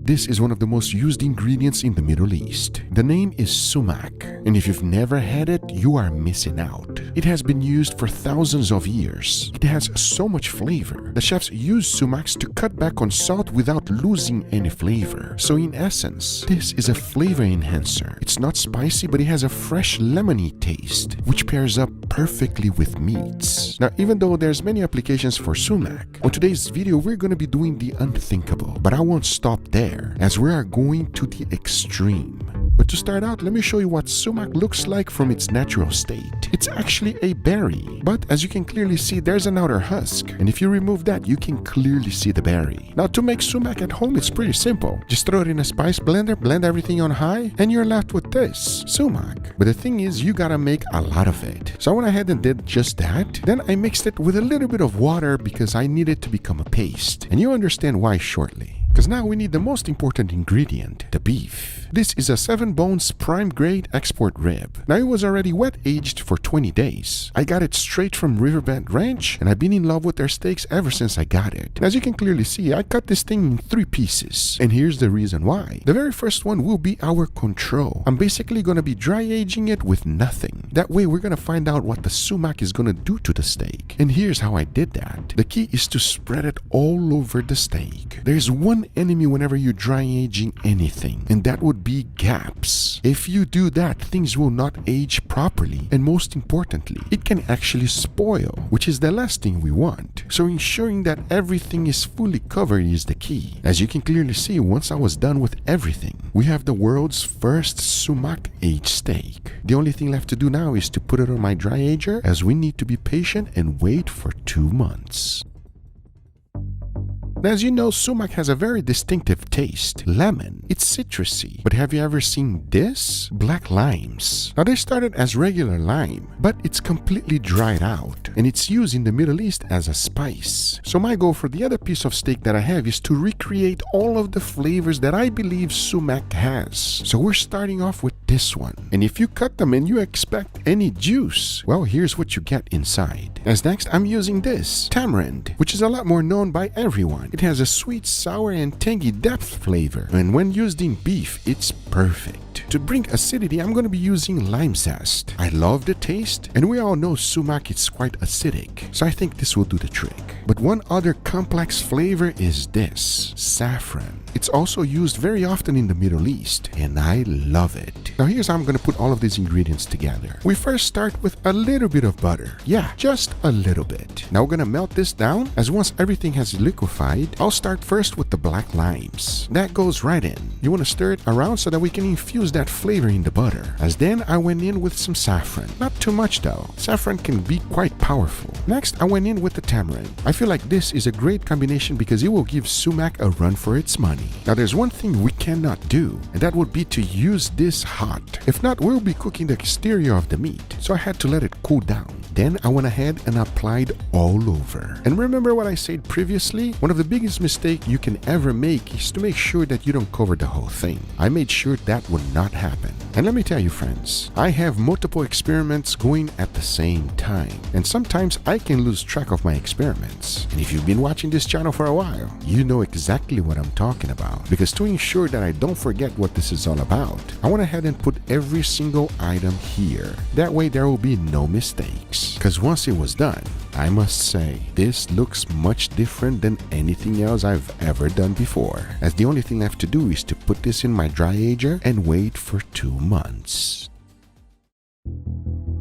This is one of the most used ingredients in the Middle East. The name is sumac, and if you've never had it, you are missing out. It has been used for thousands of years. It has so much flavor. The chefs use sumacs to cut back on salt without losing any flavor. So in essence, this is a flavor enhancer. It's not spicy, but it has a fresh lemony taste, which pairs up perfectly with meats. Now, even though there's many applications for sumac, on today's video, we're going to be doing the unthinkable. But I won't stop there, as we are going to the extreme. But to start out, let me show you what sumac looks like from its natural state. It's actually a berry, but as you can clearly see, there's an outer husk, and if you remove that, you can clearly see the berry. Now, to make sumac at home, it's pretty simple. Just throw it in a spice blender, blend everything on high, and you're left with this, sumac. But the thing is, you gotta make a lot of it. So I went ahead and did just that. Then I mixed it with a little bit of water because I need it to become a paste, and you'll understand why shortly. Because now we need the most important ingredient, the beef. This is a 7 bones prime grade export rib. Now it was already wet aged for 20 days. I got it straight from Riverbend Ranch, and I've been in love with their steaks ever since I got it. And as you can clearly see, I cut this thing in 3 pieces. And here's the reason why. The very first one will be our control. I'm basically going to be dry aging it with nothing. That way we're going to find out what the sumac is going to do to the steak. And here's how I did that. The key is to spread it all over the steak. There's one enemy whenever you're dry aging anything, and that would be gaps. If you do that, things will not age properly, and most importantly, it can actually spoil, which is the last thing we want. So ensuring that everything is fully covered is the key. As you can clearly see, once I was done with everything, we have the world's first sumac aged steak. The only thing left to do now is to put it on my dry ager, as we need to be patient and wait for 2 months. Now, as you know, sumac has a very distinctive taste. Lemon. It's citrusy. But have you ever seen this? Black limes. Now, they started as regular lime, but it's completely dried out, and it's used in the Middle East as a spice. So my goal for the other piece of steak that I have is to recreate all of the flavors that I believe sumac has. So we're starting off with this one. And if you cut them and you expect any juice, well, here's what you get inside. As next, I'm using this, tamarind, which is a lot more known by everyone. It has a sweet, sour, and tangy depth flavor, and when used in beef, it's perfect. To bring acidity, I'm going to be using lime zest. I love the taste, and we all know sumac is quite acidic, so I think this will do the trick. But one other complex flavor is this, saffron. It's also used very often in the Middle East, and I love it. Now here's how I'm going to put all of these ingredients together. We first start with a little bit of butter. Yeah, just a little bit. Now we're going to melt this down, as once everything has liquefied, I'll start first with the black limes. That goes right in. You want to stir it around so that we can infuse that flavor in the butter. As then I went in with some saffron. Not too much though. Saffron can be quite powerful. Next, I went in with the tamarind. I feel like this is a great combination because it will give sumac a run for its money. Now there's one thing we cannot do, and that would be to use this hot. If not, we'll be cooking the exterior of the meat. So I had to let it cool down. Then I went ahead and applied all over. And remember what I said previously? One of the biggest mistakes you can ever make is to make sure that you don't cover the whole thing. I made sure that would not happen. And let me tell you, friends, I have multiple experiments going at the same time. And sometimes I can lose track of my experiments. And if you've been watching this channel for a while, you know exactly what I'm talking about. Because to ensure that I don't forget what this is all about, I went ahead and put every single item here. That way there will be no mistakes. Because once it was done, I must say, this looks much different than anything else I've ever done before. As the only thing left to do is to put this in my dry ager and wait for 2 months.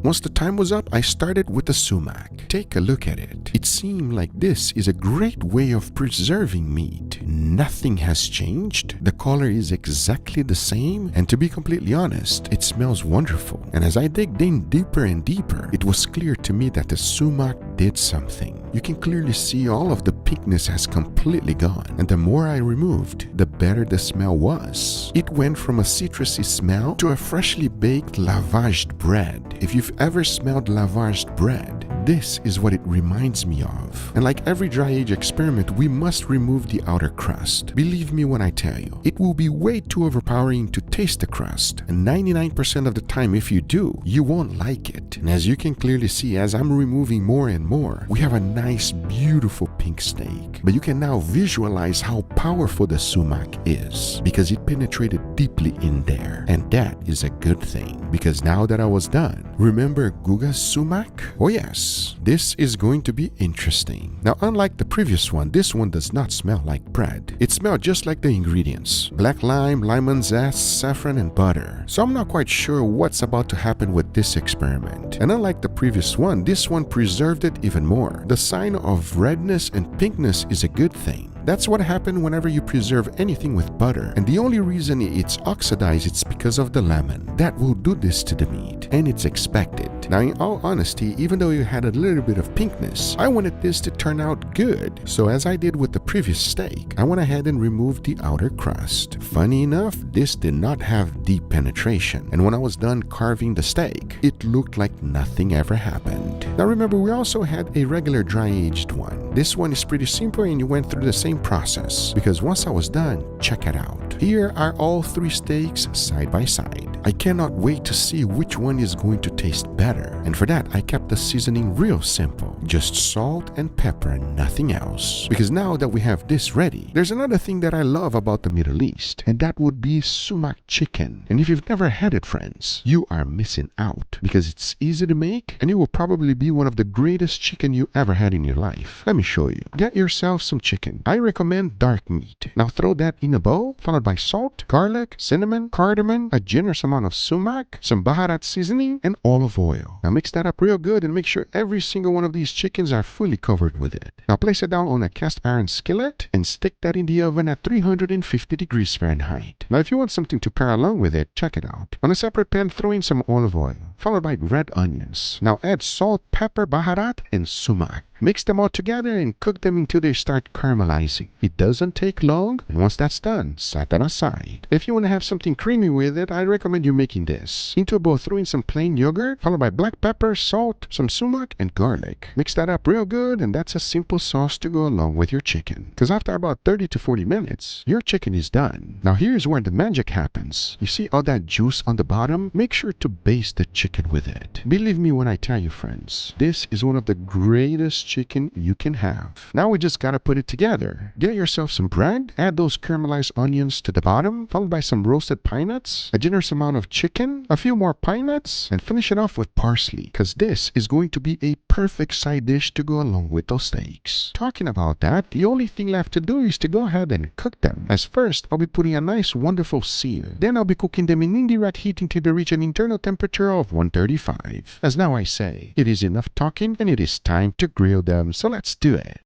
Once the time was up, I started with the sumac. Take a look at it. It seemed like this is a great way of preserving meat. Nothing has changed. The color is exactly the same, and to be completely honest, it smells wonderful. And as I digged in deeper and deeper, it was clear to me that the sumac did something. You can clearly see all of the pinkness has completely gone, and the more I removed, the better the smell was. It went from a citrusy smell to a freshly baked lavaged bread. If you've ever smelled lavaged bread, This is what it reminds me of. And like every dry age experiment, we must remove the outer crust. Believe me when I tell you, it will be way too overpowering to taste the crust. And 99% of the time, if you do, you won't like it. And as you can clearly see, as I'm removing more and more, we have a nice, beautiful pink steak. But you can now visualize how powerful the sumac is because it penetrated deeply in there. And that is a good thing because now that I was done, remember Guga's sumac? Oh yes, this is going to be interesting. Now, unlike the previous one, this one does not smell like bread. It smells just like the ingredients: black lime, lemon zest, saffron, and butter. So I'm not quite sure what's about to happen with this experiment. And unlike the previous one, this one preserved it even more. The sign of redness and pinkness is a good thing. That's what happened whenever you preserve anything with butter. And the only reason it's oxidized, it's because of the lemon. That will do this to the meat, and it's expected. Now, in all honesty, even though you had a little bit of pinkness, I wanted this to turn out good. So as I did with the previous steak, I went ahead and removed the outer crust. Funny enough, this did not have deep penetration. And when I was done carving the steak, it looked like nothing ever happened. Now remember, we also had a regular dry-aged one. This one is pretty simple and you went through the same process because once I was done, check it out. Here are all three steaks side by side. I cannot wait to see which one is going to taste better. And for that, I kept the seasoning real simple. Just salt and pepper and nothing else. Because now that we have this ready, there's another thing that I love about the Middle East, and that would be sumac chicken. And if you've never had it, friends, you are missing out because it's easy to make and it will probably be one of the greatest chicken you ever had in your life. Let me show you. Get yourself some chicken. I recommend dark meat. Now throw that in a bowl, followed by salt, garlic, cinnamon, cardamom, a generous amount of sumac, some baharat seasoning, and olive oil. Now mix that up real good and make sure every single one of these chickens are fully covered with it. Now place it down on a cast iron skillet and stick that in the oven at 350 degrees Fahrenheit. Now if you want something to pair along with it, check it out. On a separate pan, throw in some olive oil, followed by red onions. Now add salt, pepper, baharat, and sumac. Mix them all together and cook them until they start caramelizing. It doesn't take long, and once that's done, set that aside. If you want to have something creamy with it, I recommend you making this. Into a bowl, throw in some plain yogurt, followed by black pepper, salt, some sumac, and garlic. Mix that up real good, and that's a simple sauce to go along with your chicken. Because after about 30 to 40 minutes, your chicken is done. Now here's where the magic happens. You see all that juice on the bottom? Make sure to baste the chicken with it. Believe me when I tell you, friends, this is one of the greatest chicken you can have. Now we just gotta put it together. Get yourself some bread, add those caramelized onions to the bottom, followed by some roasted pine nuts, a generous amount of chicken, a few more pine nuts, and finish it off with parsley, because this is going to be a perfect side dish to go along with those steaks. Talking about that, the only thing left to do is to go ahead and cook them. As first, I'll be putting a nice wonderful sear. Then I'll be cooking them in indirect heat until they reach an internal temperature of 135. As now I say, it is enough talking and it is time to grill them, so let's do it.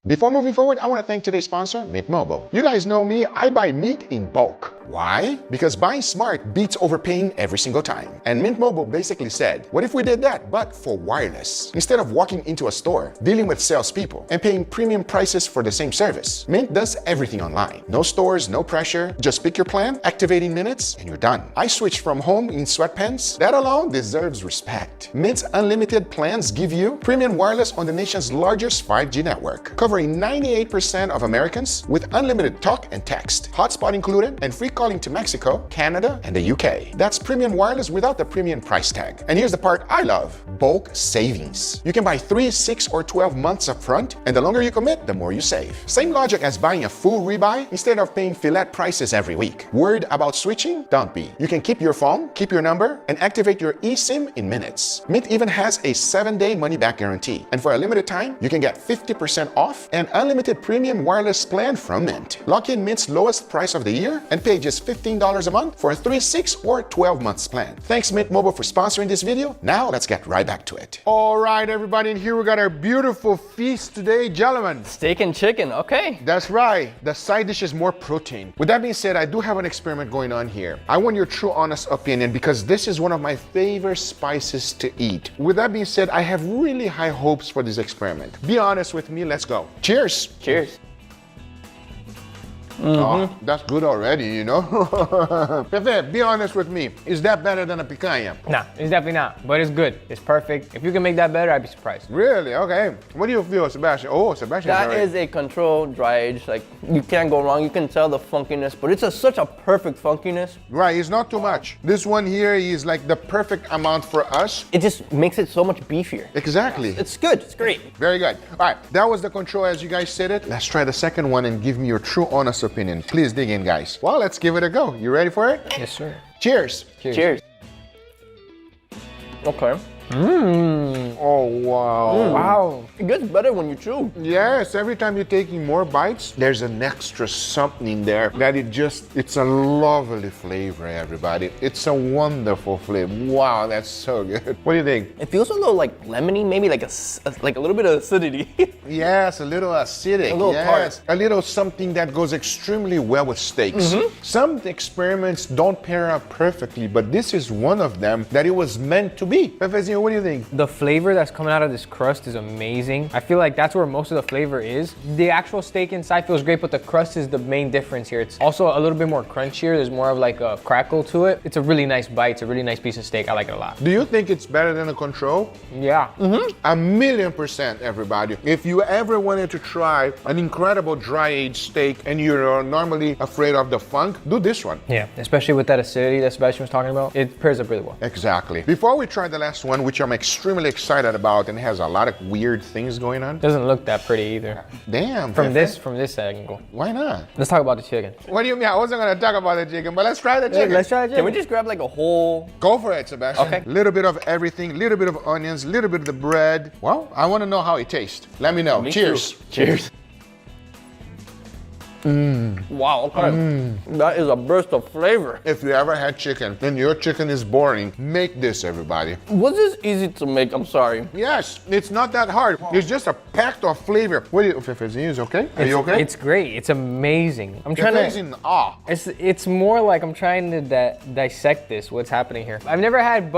Before moving forward, I want to thank today's sponsor, Mint Mobile. You guys know me, I buy meat in bulk. Why? Because buying smart beats overpaying every single time. And Mint Mobile basically said, what if we did that, but for wireless? Instead of walking into a store, dealing with salespeople, and paying premium prices for the same service, Mint does everything online. No stores, no pressure, just pick your plan, activating minutes, and you're done. I switched from home in sweatpants. That alone deserves respect. Mint's unlimited plans give you premium wireless on the nation's largest 5G network, covering 98% of Americans with unlimited talk and text, hotspot included, and free calling to Mexico, Canada, and the UK. That's premium wireless without the premium price tag. And here's the part I love: bulk savings. You can buy 3, 6, or 12 months up front, and the longer you commit, the more you save. Same logic as buying a full rebuy instead of paying fillet prices every week. Worried about switching? Don't be. You can keep your phone, keep your number, and activate your eSIM in minutes. Mint even has a 7-day money-back guarantee. And for a limited time, you can get 50% off an unlimited premium wireless plan from Mint. Lock in Mint's lowest price of the year and pay just just $15 a month for a 3, 6, or 12 months plan. Thanks Mint Mobile for sponsoring this video. Now let's get right back to it. All right, everybody, and here we got our beautiful feast today, gentlemen. Steak and chicken, okay. That's right. The side dish is more protein. With that being said, I do have an experiment going on here. I want your true, honest opinion because this is one of my favorite spices to eat. With that being said, I have really high hopes for this experiment. Be honest with me. Let's go. Cheers. Cheers. Oh, that's good already, you know? Pepe, be honest with me. Is that better than a picanha? Nah, it's definitely not, but it's good. It's perfect. If you can make that better, I'd be surprised. Really? Okay. What do you feel, Sebastian? Oh, Sebastian. That is a controlled dry age. Like, you can't go wrong. You can tell the funkiness, but it's such a perfect funkiness. Right, it's not too much. This one here is like the perfect amount for us. It just makes it so much beefier. Exactly. It's good. It's great. Very good. All right, that was the control as you guys said it. Let's try the second one and give me your true, honest opinion. Please dig in, guys. Well, let's give it a go. You ready for it? Yes, sir. Cheers. Cheers. Okay. Oh, wow. Wow. It gets better when you chew. Yes, every time you're taking more bites, there's an extra something in there that it's a lovely flavor, everybody. It's a wonderful flavor. Wow, that's so good. What do you think? It feels a little like lemony, maybe like a little bit of acidity. Yes, a little acidic. A little yes. tart. A little something that goes extremely well with steaks. Some experiments don't pair up perfectly, but this is one of them that it was meant to be. Pefezinho, what do you think? The flavor that's coming out of this crust is amazing. I feel like that's where most of the flavor is. The actual steak inside feels great, but the crust is the main difference here. It's also a little bit more crunchier. There's more of like a crackle to it. It's a really nice bite. It's a really nice piece of steak. I like it a lot. Do you think it's better than a control? Yeah. 1,000,000%, everybody. If you ever wanted to try an incredible dry aged steak and you're normally afraid of the funk, do this one. Yeah, especially with that acidity that Sebastian was talking about. It pairs up really well. Exactly. Before we try the last one, which I'm extremely excited about and has a lot of weird things going on. Doesn't look that pretty either. Damn. From Pepe. this angle. Why not? Let's talk about the chicken. What do you mean? I wasn't gonna talk about the chicken, but let's try the chicken. Let's try the Can chicken. we just grab like a whole? Go for it, Sebastian. Okay. Little bit of everything, little bit of onions, little bit of the bread. Well, I want to know how it tastes. Let me know. Me Cheers. too. Cheers. Wow, okay. That is a burst of flavor. If you ever had chicken and your chicken is boring, make this, everybody. Was this easy to make? I'm sorry. Yes, it's not that hard. It's just a packed of flavor. What do you, Fefezinho, is okay? Are you okay? It's great. It's amazing. I'm trying Fefe's to. in awe. It's more like I'm trying to dissect this. What's happening here? I've never had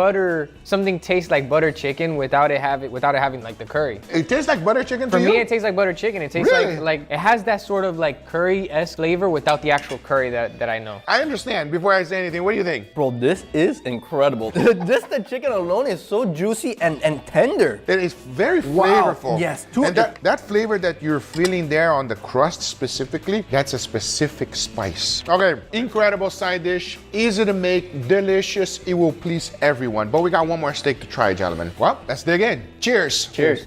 something taste like butter chicken without it having like the curry. It tastes like butter chicken to For you? me, it tastes like butter chicken. It tastes Really? like it has that sort of like curry-esque flavor without the actual curry that I know. I understand. Before I say anything, what do you think? Bro, this is incredible. Just the chicken alone is so juicy and tender. It is very Wow. flavorful. Yes. And that flavor that you're feeling there on the crust specifically, that's a specific spice. Okay, incredible side dish, easy to make, delicious. It will please everyone. But we got one more steak to try, gentlemen. Well, let's dig in. Cheers. Cheers.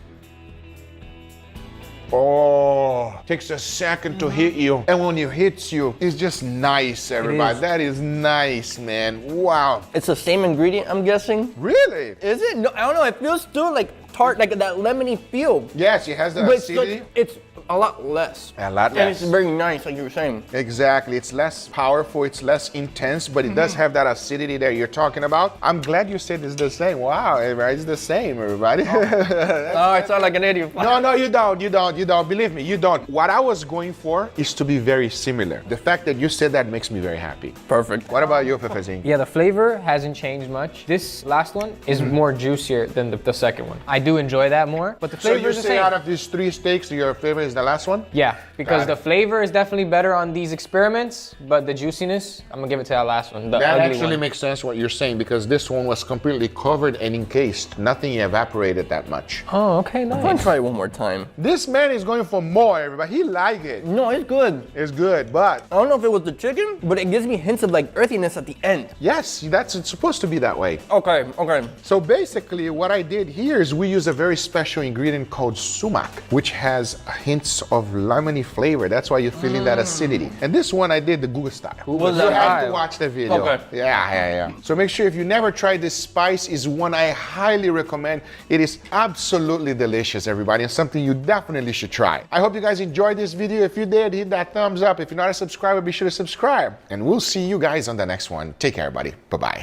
Oh, takes a second to hit you. And when it hits you, it's just nice, everybody. is. That is nice, man. Wow. It's the same ingredient, I'm guessing. Really? Is it? No, I don't know. It feels still like tart, like that lemony feel. Yes, it has that But acidity. it's a lot less. A lot And less. it's very nice, like you were saying. Exactly. It's less powerful, it's less intense, but it does have that acidity that you're talking about. I'm glad you said it's the same. Wow, everybody, it's the same, everybody. Oh, I sound like an idiot. No, you don't. Believe me, you don't. What I was going for is to be very similar. The fact that you said that makes me very happy. Perfect. What about you, Fefezin? Yeah, the flavor hasn't changed much. This last one is more juicier than the second one. I do enjoy that more, but the So flavor you is the say same. out of these 3 steaks, your favorite is the last one? Yeah, because Got it. the flavor is definitely better on these experiments, but the juiciness, I'm gonna give it to that last one, the That ugly actually one. makes sense what you're saying because this one was completely covered and encased. Nothing evaporated that much. Oh, okay, I'm gonna nice. try it one more time. This man is going for more, everybody. He like it. No, it's good. It's good, but I don't know if it was the chicken, but it gives me hints of like earthiness at the end. yes, it's supposed to be that way. Okay, okay. So basically what I did here is we use a very special ingredient called sumac, which has a hint hints of lemony flavor. That's why you're feeling that acidity. And this one I did the Google style. Was You that have to style? watch the video. Okay. Yeah. So make sure if you never tried this spice, is one I highly recommend. It is absolutely delicious, everybody, and something you definitely should try. I hope you guys enjoyed this video. If you did, hit that thumbs up. If you're not a subscriber, be sure to subscribe. And we'll see you guys on the next one. Take care, everybody. Bye-bye.